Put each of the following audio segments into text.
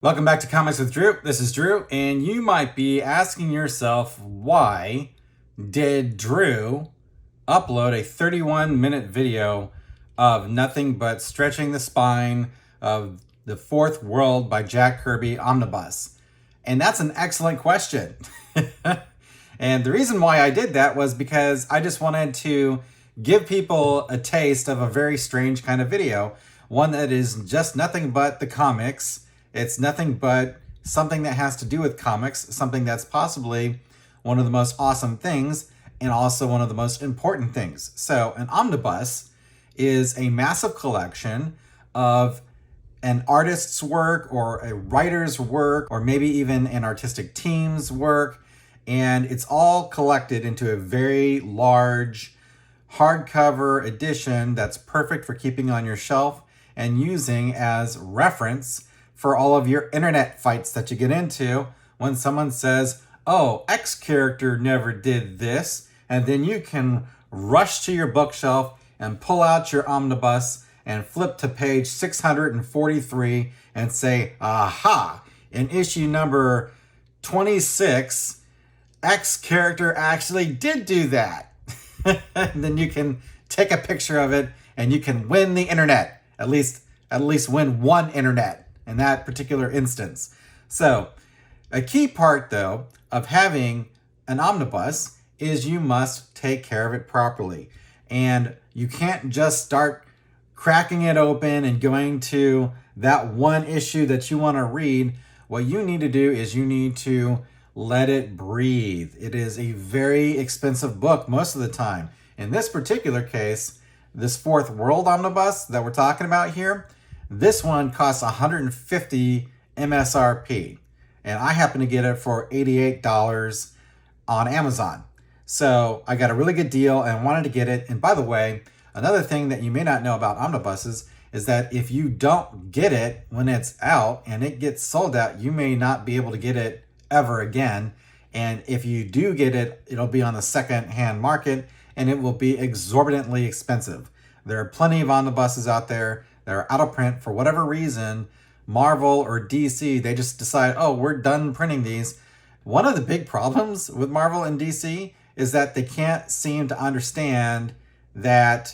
Welcome back to Comics with Drew. This is Drew, and you might be asking yourself, why did Drew upload a 31-minute video of nothing but stretching the spine of the Fourth World by Jack Kirby Omnibus? And that's an excellent question. And the reason why I did that was because I just wanted to give people a taste of a very strange kind of video, one that is just nothing but the comics. It's nothing but something that has to do with comics, something that's possibly one of the most awesome things and also one of the most important things. So an omnibus is a massive collection of an artist's work or a writer's work or maybe even an artistic team's work. And it's all collected into a very large hardcover edition that's perfect for keeping on your shelf and using as reference for all of your internet fights that you get into when someone says, oh, X character never did this, and then you can rush to your bookshelf and pull out your omnibus and flip to page 643 and say, aha, in issue number 26, X character actually did do that. And then you can take a picture of it and you can win the internet, at least win one internet in that particular instance. So a key part, though, of having an omnibus is you must take care of it properly. And you can't just start cracking it open and going to that one issue that you want to read. What you need to do is you need to let it breathe. It is a very expensive book most of the time. In this particular case, this Fourth World omnibus that we're talking about here, this one costs $150 MSRP, and I happen to get it for $88 on Amazon. So I got a really good deal and wanted to get it. And by the way, another thing that you may not know about omnibuses is that if you don't get it when it's out and it gets sold out, you may not be able to get it ever again. And if you do get it, it'll be on the second-hand market and it will be exorbitantly expensive. There are plenty of omnibuses out there that are out of print for whatever reason. Marvel or DC, they just decide, oh, we're done printing these. One of the big problems with Marvel and DC is that they can't seem to understand that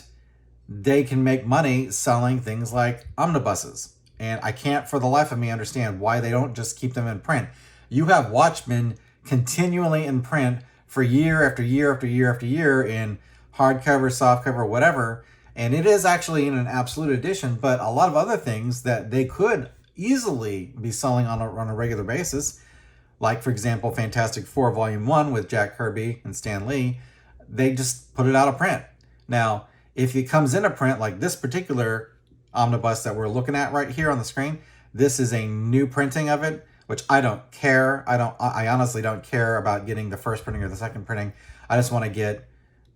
they can make money selling things like omnibuses. And I can't for the life of me understand why they don't just keep them in print. You have Watchmen continually in print for year after year after year after year in hardcover, softcover, whatever. And it is actually in an absolute edition, but a lot of other things that they could easily be selling on a regular basis, like, for example, Fantastic Four Volume 1 with Jack Kirby and Stan Lee, they just put it out of print. Now, if it comes in a print like this particular omnibus that we're looking at right here on the screen, this is a new printing of it, which I don't care. I honestly don't care about getting the first printing or the second printing. I just want to get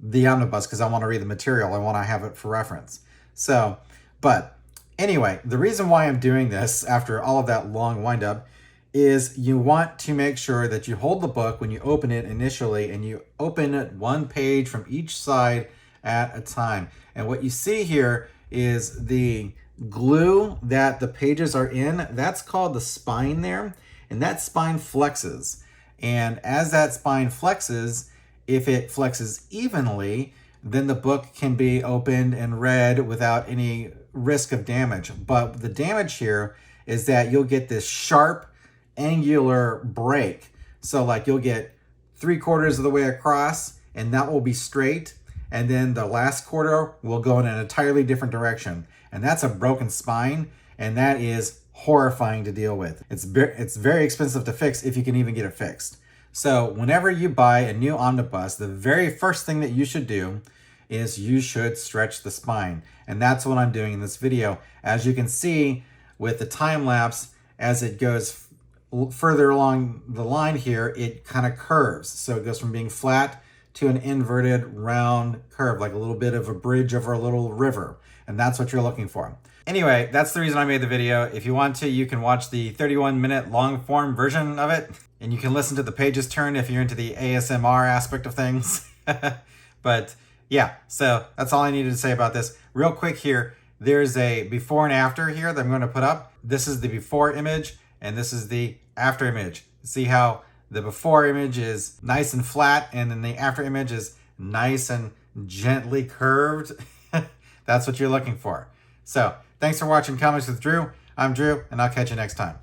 the omnibus because I want to read the material. I want to have it for reference. So, but anyway, the reason why I'm doing this after all of that long windup is you want to make sure that you hold the book when you open it initially and you open it one page from each side at a time. And what you see here is the glue that the pages are in. That's called the spine there. And that spine flexes. And as that spine flexes, if it flexes evenly, then the book can be opened and read without any risk of damage. But the damage here is that you'll get this sharp, angular break. So like you'll get 3/4 of the way across and that will be straight. And then the last quarter will go in an entirely different direction. And that's a broken spine. And that is horrifying to deal with. It's very expensive to fix if you can even get it fixed. So whenever you buy a new omnibus, the very first thing that you should do is you should stretch the spine. And that's what I'm doing in this video. As you can see with the time lapse, as it goes further along the line here, it kind of curves. So it goes from being flat to an inverted round curve, like a little bit of a bridge over a little river. And that's what you're looking for. Anyway, that's the reason I made the video. If you want to, you can watch the 31-minute long form version of it. And you can listen to the pages turn if you're into the ASMR aspect of things. But yeah, so that's all I needed to say about this. Real quick here, there's a before and after here that I'm going to put up. This is the before image. and this is the after image. See how the before image is nice and flat, and then the after image is nice and gently curved? That's what you're looking for. So thanks for watching Comics with Drew. I'm Drew, and I'll catch you next time.